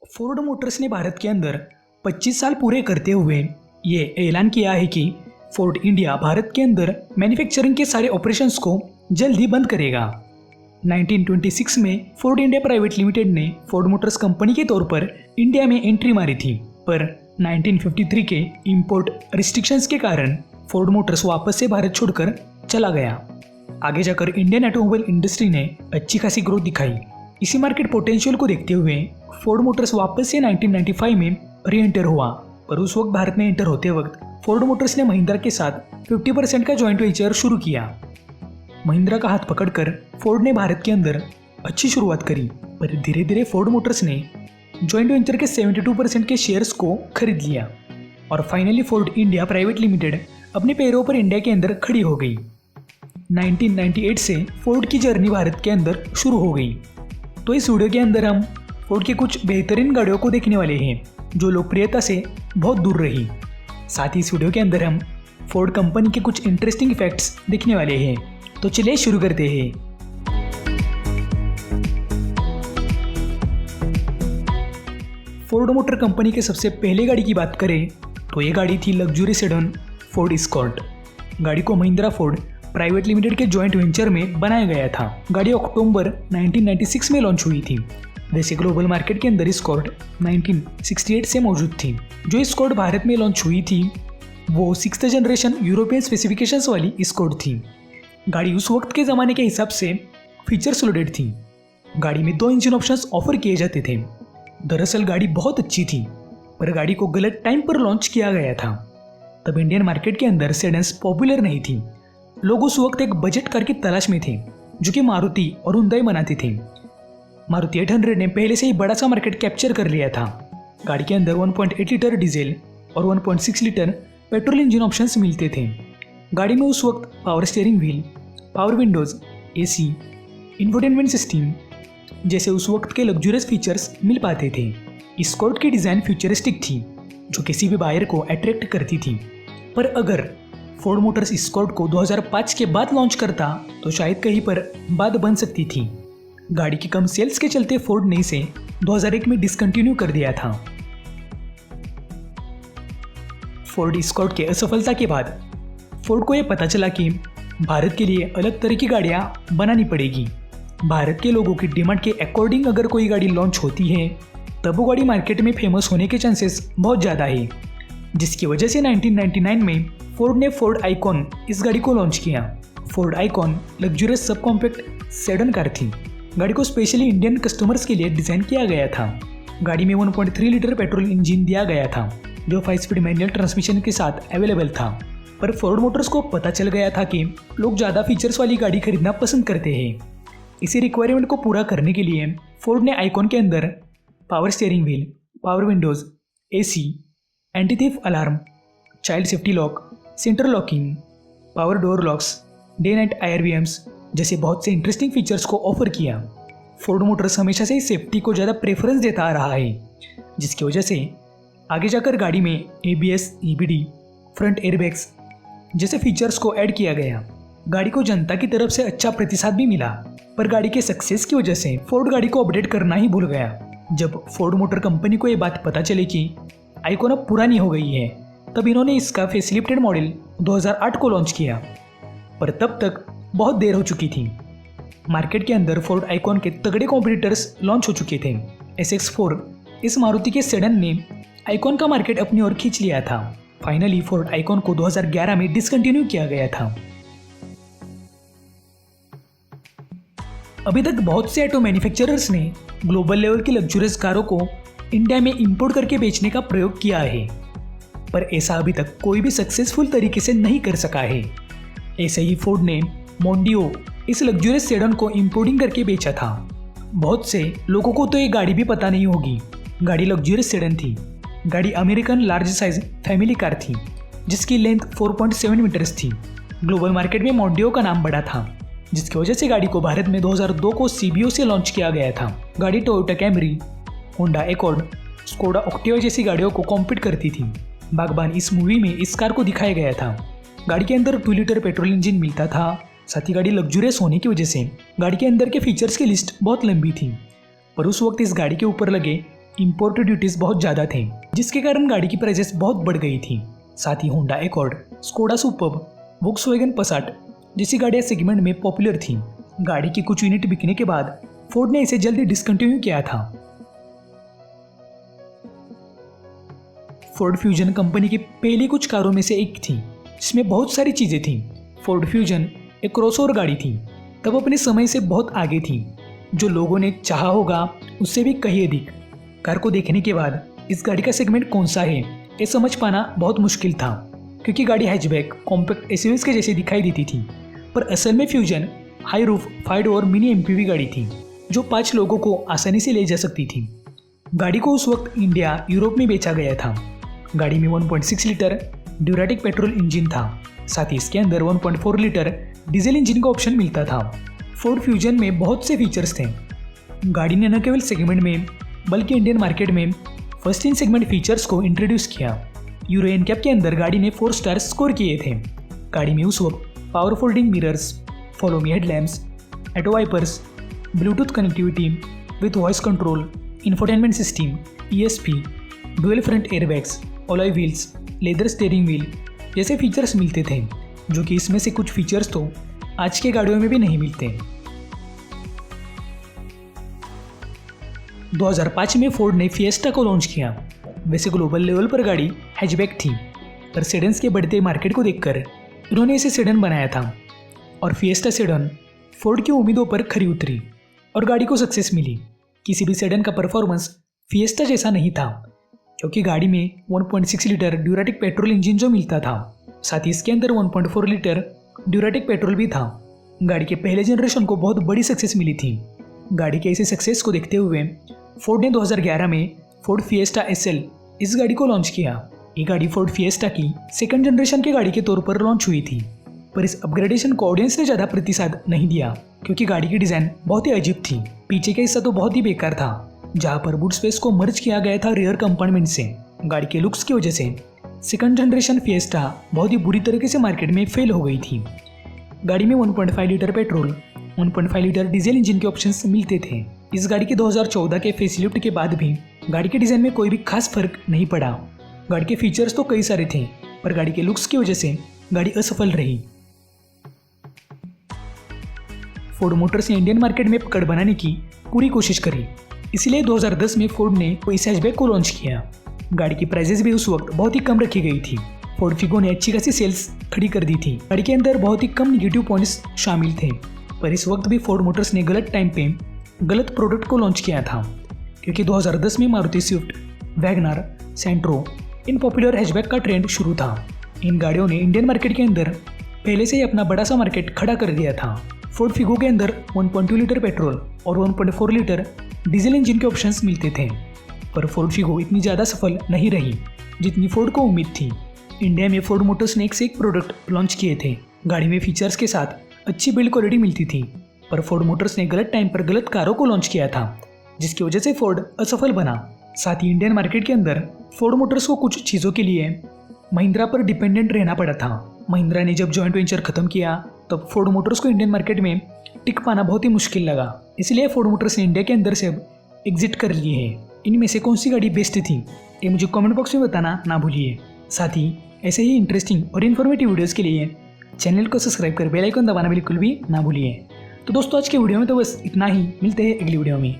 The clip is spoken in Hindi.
फोर्ड मोटर्स ने भारत के अंदर 25 साल पूरे करते हुए ये ऐलान किया है कि फोर्ड इंडिया भारत के अंदर मैन्युफैक्चरिंग के सारे ऑपरेशंस को जल्द ही बंद करेगा। 1926 में फोर्ड इंडिया प्राइवेट लिमिटेड ने फोर्ड मोटर्स कंपनी के तौर पर इंडिया में एंट्री मारी थी, पर 1953 के इंपोर्ट रिस्ट्रिक्शंस के कारण फोर्ड मोटर्स वापस से भारत छोड़कर चला गया। आगे जाकर इंडियन ऑटोमोबाइल इंडस्ट्री ने अच्छी खासी ग्रोथ दिखाई। इसी मार्केट पोटेंशियल को देखते हुए फोर्ड मोटर्स वापस से 1995 में री एंटर हुआ, पर उस वक्त भारत में एंटर होते वक्त फोर्ड मोटर्स ने महिंद्रा के साथ 50% का जॉइंट वेंचर शुरू किया। महिंद्रा का हाथ पकड़कर फोर्ड ने भारत के अंदर अच्छी शुरुआत करी, पर धीरे धीरे फोर्ड मोटर्स ने जॉइंट वेंचर के 72% के शेयर्स को खरीद लिया और finally Ford India private limited अपने पैरों पर इंडिया के अंदर खड़ी हो गई। 1998 से फोर्ड की जर्नी भारत के अंदर शुरू हो गई। तो इस वीडियो के अंदर हम फोर्ड के कुछ बेहतरीन गाड़ियों को देखने वाले हैं जो लोकप्रियता से बहुत दूर रही। साथ ही इस वीडियो के अंदर हम फोर्ड कंपनी के कुछ इंटरेस्टिंग फैक्ट्स देखने वाले हैं। तो चलिए शुरू करते हैं। फोर्ड मोटर कंपनी के सबसे पहले गाड़ी की बात करें तो ये गाड़ी थी लग्जरी सेडान फोर्ड एस्कॉर्ट। गाड़ी को महिंद्रा फोर्ड प्राइवेट लिमिटेड के जॉइंट वेंचर में बनाया गया था। गाड़ी अक्टूबर 1996 में लॉन्च हुई थी। वैसे ग्लोबल मार्केट के अंदर एस्कॉर्ट 1968 से मौजूद थी। जो एस्कॉर्ट भारत में लॉन्च हुई थी वो 6th जनरेशन यूरोपियन स्पेसिफिकेशंस वाली एस्कॉर्ट थी। गाड़ी उस वक्त के ज़माने के हिसाब से फीचर्स लोडेड थी। गाड़ी में 2 इंजन ऑप्शंस ऑफर किए जाते थे। दरअसल गाड़ी बहुत अच्छी थी, पर गाड़ी को गलत टाइम पर लॉन्च किया गया था। तब इंडियन मार्केट के अंदर सेडान्स पॉपुलर नहीं थी। लोग उस वक्त एक बजट कार की तलाश में थे जो कि मारुति और हुंडई बनाती थी। मारुति 800 ने पहले से ही बड़ा सा मार्केट कैप्चर कर लिया था। गाड़ी के अंदर 1.8 लीटर डीजल और 1.6 लीटर पेट्रोल इंजन ऑप्शंस मिलते थे। गाड़ी में उस वक्त power steering wheel, power Windows, AC, infotainment system जैसे उस वक्त के लग्जरियस फीचर्स मिल पाते थे। एस्कॉर्ट की डिज़ाइन फ्यूचरिस्टिक थी जो किसी भी बायर को अट्रैक्ट करती थी। पर अगर फोर्ड मोटर्स एस्कॉर्ट को 2005 के बाद लॉन्च करता तो शायद कहीं पर बात बन सकती थी। गाड़ी की कम सेल्स के चलते फोर्ड ने इसे 2001 में डिसकंटिन्यू कर दिया था। फोर्ड एस्कॉर्ट के असफलता के बाद फोर्ड को यह पता चला कि भारत के लिए अलग तरह की गाड़ियां बनानी पड़ेगी। भारत के लोगों की डिमांड के अकॉर्डिंग अगर कोई गाड़ी लॉन्च होती है तब वो गाड़ी मार्केट में फेमस होने के चांसेस बहुत ज़्यादा है, जिसकी वजह से 1999 में फोर्ड ने फोर्ड आइकॉन इस गाड़ी को लॉन्च किया। Ford icon luxurious sub compact sedan car थी। गाड़ी को स्पेशली इंडियन कस्टमर्स के लिए डिज़ाइन किया गया था। गाड़ी में 1.3 लीटर पेट्रोल इंजन दिया गया था जो 5 स्पीड मैनुअल ट्रांसमिशन के साथ अवेलेबल था। पर फोर्ड मोटर्स को पता चल गया था कि लोग ज़्यादा फीचर्स वाली गाड़ी खरीदना पसंद करते हैं। इसी रिक्वायरमेंट को पूरा करने के लिए फोर्ड ने आइकॉन के अंदर power steering wheel, power Windows, AC, anti thief alarm, child safety lock, centre locking, power door locks, day night IRVMs जैसे बहुत से इंटरेस्टिंग फीचर्स को ऑफर किया। फोर्ड मोटर्स हमेशा से ही सेफ्टी को ज़्यादा प्रेफरेंस देता आ रहा है, जिसकी वजह से आगे जाकर गाड़ी में ABS, EBD, फ्रंट एयरबैग्स जैसे फीचर्स को ऐड किया गया। गाड़ी को जनता की तरफ से अच्छा प्रतिसाद भी मिला, पर गाड़ी के सक्सेस की वजह से फोर्ड गाड़ी को अपडेट करना ही भूल गया। जब फोर्ड मोटर कंपनी को ये बात पता चली कि आइकॉन अब पुरानी हो गई है, तब इन्होंने इसका फेसलिफ्टेड मॉडल 2008 को लॉन्च किया, पर तब तक बहुत देर हो चुकी थी। मार्केट के अंदर फोर्ड आइकॉन के तगड़े कॉम्पिटिटर्स लॉन्च हो चुके थे। SX4 इस मारुति के सेडान ने आइकॉन का मार्केट अपनी ओर खींच लिया था। फाइनली फोर्ड आइकॉन को 2011 में डिसकंटिन्यू किया गया था। अभी तक बहुत से ऑटो मैन्युफैक्चरर्स ने ग्लोबल लेवल की लग्जरियस कारों को इंडिया में इंपोर्ट करके बेचने का प्रयोग किया है, पर ऐसा अभी तक कोई भी सक्सेसफुल तरीके से नहीं कर सका है। ऐसे ही फोर्ड ने मोंडियो इस लग्जरियस सेडान को इंपोर्टिंग करके बेचा था। बहुत से लोगों को तो ये गाड़ी भी पता नहीं होगी। गाड़ी लग्जरियस सेडान थी। गाड़ी American large size family car थी जिसकी लेंथ 4.7 मीटर्स थी। ग्लोबल मार्केट में मोंडियो का नाम बड़ा था, जिसकी वजह से गाड़ी को भारत में 2002 को CBO से लॉन्च किया गया था। गाड़ी Toyota Camry, Honda Accord, Skoda Octavia जैसी गाड़ियों को कॉम्पीट करती थी। बागबान इस मूवी में इस कार को दिखाया गया था। गाड़ी के अंदर 2 लीटर पेट्रोल इंजन मिलता था। साथ ही गाड़ी लग्जरियस होने की वजह से गाड़ी के अंदर के फीचर्स की लिस्ट बहुत लंबी थी, पर उस वक्त इस गाड़ी के ऊपर लगे इंपोर्ट ड्यूटीज बहुत ज़्यादा थे, जिसके कारण गाड़ी की प्राइसेस बहुत बढ़ गई थी। साथ ही Honda Accord, Skoda Superb, Volkswagen Passat जैसी गाड़ियाँ सेगमेंट में पॉपुलर थीं। गाड़ी की कुछ यूनिट बिकने के बाद फोर्ड ने इसे जल्दी डिसकंटिन्यू किया था। फोर्ड फ्यूजन कंपनी की पहली कुछ कारों में से एक थी, जिसमें बहुत सारी चीज़ें थीं। फोर्ड फ्यूजन एक क्रॉसओवर गाड़ी थी, तब अपने समय से बहुत आगे थी, जो लोगों ने चाहा होगा उससे भी कहीं अधिक। कार को देखने के बाद इस गाड़ी का सेगमेंट कौन सा है ये समझ पाना बहुत मुश्किल था, क्योंकि गाड़ी हैचबैक, कॉम्पैक्ट एसयूवीज के जैसे दिखाई देती थी। पर असल में fusion high roof, 5 door mini MPV गाड़ी थी, जो 5 लोगों को आसानी से ले जा सकती थी। गाड़ी को उस वक्त इंडिया, यूरोप में बेचा गया था। गाड़ी में 1.6 लीटर ड्यूराटिक पेट्रोल इंजन था। साथ ही इसके अंदर 1.4 लीटर डीजल इंजन का ऑप्शन मिलता था। फोर्ड फ्यूजन में बहुत से फीचर्स थे। गाड़ी ने न केवल सेगमेंट में बल्कि इंडियन मार्केट में फर्स्ट इन सेगमेंट फीचर्स को इंट्रोड्यूस किया। यूरो एनकैप के अंदर गाड़ी ने 4 स्टार स्कोर किए थे। गाड़ी में उस वक्त power folding mirrors, follow me headlamps, auto wipers, Bluetooth connectivity with voice control, infotainment system, ESP, dual front airbags, alloy wheels, leather steering wheel जैसे फीचर्स मिलते थे, जो कि इसमें से कुछ फीचर्स तो आज के गाड़ियों में भी नहीं मिलते। 2005 में फोर्ड ने फिएस्टा को लॉन्च किया। वैसे ग्लोबल लेवल पर गाड़ी हैचबैक थी, पर सेडन्स के बढ़ते मार्केट को देखकर उन्होंने इसे सेडन बनाया था और फिएस्टा सेडन फोर्ड की उम्मीदों पर खरी उतरी और गाड़ी को सक्सेस मिली। किसी भी सेडन का परफॉर्मेंस फिएस्टा जैसा नहीं था, क्योंकि गाड़ी में 1.6 लीटर ड्यूराटिक पेट्रोल इंजन जो मिलता था, साथ ही इसके अंदर 1.4 लीटर ड्यूराटिक पेट्रोल भी था। गाड़ी के पहले जनरेशन को बहुत बड़ी सक्सेस मिली थी। गाड़ी के इसी सक्सेस को देखते हुए फोर्ड ने 2011 में फोर्ड फिएस्टा SL इस गाड़ी को लॉन्च किया। ये गाड़ी फोर्ड फिएस्टा की सेकंड जनरेशन की गाड़ी के तौर पर लॉन्च हुई थी, पर इस अपग्रेडेशन को ऑडियंस ने ज़्यादा प्रतिसाद नहीं दिया, क्योंकि गाड़ी की डिज़ाइन बहुत ही अजीब थी। पीछे का हिस्सा तो बहुत ही बेकार था, जहाँ पर बूट स्पेस को मर्ज किया गया था रियर कंपार्टमेंट से। गाड़ी के लुक्स की वजह से सेकंड जनरेशन फिएस्टा बहुत ही बुरी तरीके से मार्केट में फेल हो गई थी। गाड़ी में 1.5 litre petrol, 1.5 litre diesel engine के ऑप्शंस मिलते थे। इस गाड़ी के 2014 के फेसलिफ्ट के बाद भी गाड़ी के डिज़ाइन में कोई भी खास फर्क नहीं पड़ा। गाड़ी के फीचर्स तो कई सारे थे, पर गाड़ी के लुक्स की वजह से गाड़ी असफल रही। फोर्ड मोटर्स ने इंडियन मार्केट में पकड़ बनाने की पूरी कोशिश करी, इसलिए 2010 में फोर्ड ने इस हैचबैक को लॉन्च किया। गाड़ी की प्राइसेस भी उस वक्त बहुत ही कम रखी गई थी। फोर्ड फिगो ने अच्छी खासी सेल्स खड़ी कर दी थी। गाड़ी के अंदर बहुत ही कम निगेटिव पॉइंट्स शामिल थे, पर इस वक्त भी फोर्ड मोटर्स ने गलत टाइम पे गलत प्रोडक्ट को लॉन्च किया था, क्योंकि 2010 में मारुति स्विफ्ट, वैगनर, सेंट्रो इन पॉपुलर हैचबैक का ट्रेंड शुरू था। इन गाड़ियों ने इंडियन मार्केट के अंदर पहले से ही अपना बड़ा सा मार्केट खड़ा कर दिया था। फोर्ड फिगो के अंदर 1.2 लीटर पेट्रोल और 1.4 लीटर डीजल इंजन के ऑप्शंस मिलते थे, पर फोर्ड फिगो इतनी ज़्यादा सफल नहीं रही जितनी फोर्ड को उम्मीद थी। इंडिया में फोर्ड मोटर्स ने एक से एक प्रोडक्ट लॉन्च किए थे। गाड़ी में फीचर्स के साथ अच्छी बिल्ड क्वालिटी मिलती थी, पर फोर्ड मोटर्स ने गलत टाइम पर गलत कारों को लॉन्च किया था, जिसकी वजह से फोर्ड असफल बना। साथ ही इंडियन मार्केट के अंदर फोर्ड मोटर्स को कुछ चीज़ों के लिए महिंद्रा पर डिपेंडेंट रहना पड़ा था। महिंद्रा ने जब जॉइंट वेंचर खत्म किया, तब फोर्ड मोटर्स को इंडियन मार्केट में टिक पाना बहुत ही मुश्किल लगा। इसलिए फोर्ड मोटर्स ने इंडिया के अंदर से अब एग्जिट कर लिए है। इनमें से कौन सी गाड़ी बेस्ट थी ये मुझे कमेंट बॉक्स में बताना ना भूलिए। साथ ही ऐसे ही इंटरेस्टिंग और इन्फॉर्मेटिव वीडियोस के लिए चैनल को सब्सक्राइब कर बेल आइकन दबाना बिल्कुल भी ना भूलिए। तो दोस्तों आज के वीडियो में तो बस इतना ही। मिलते हैं अगली वीडियो में।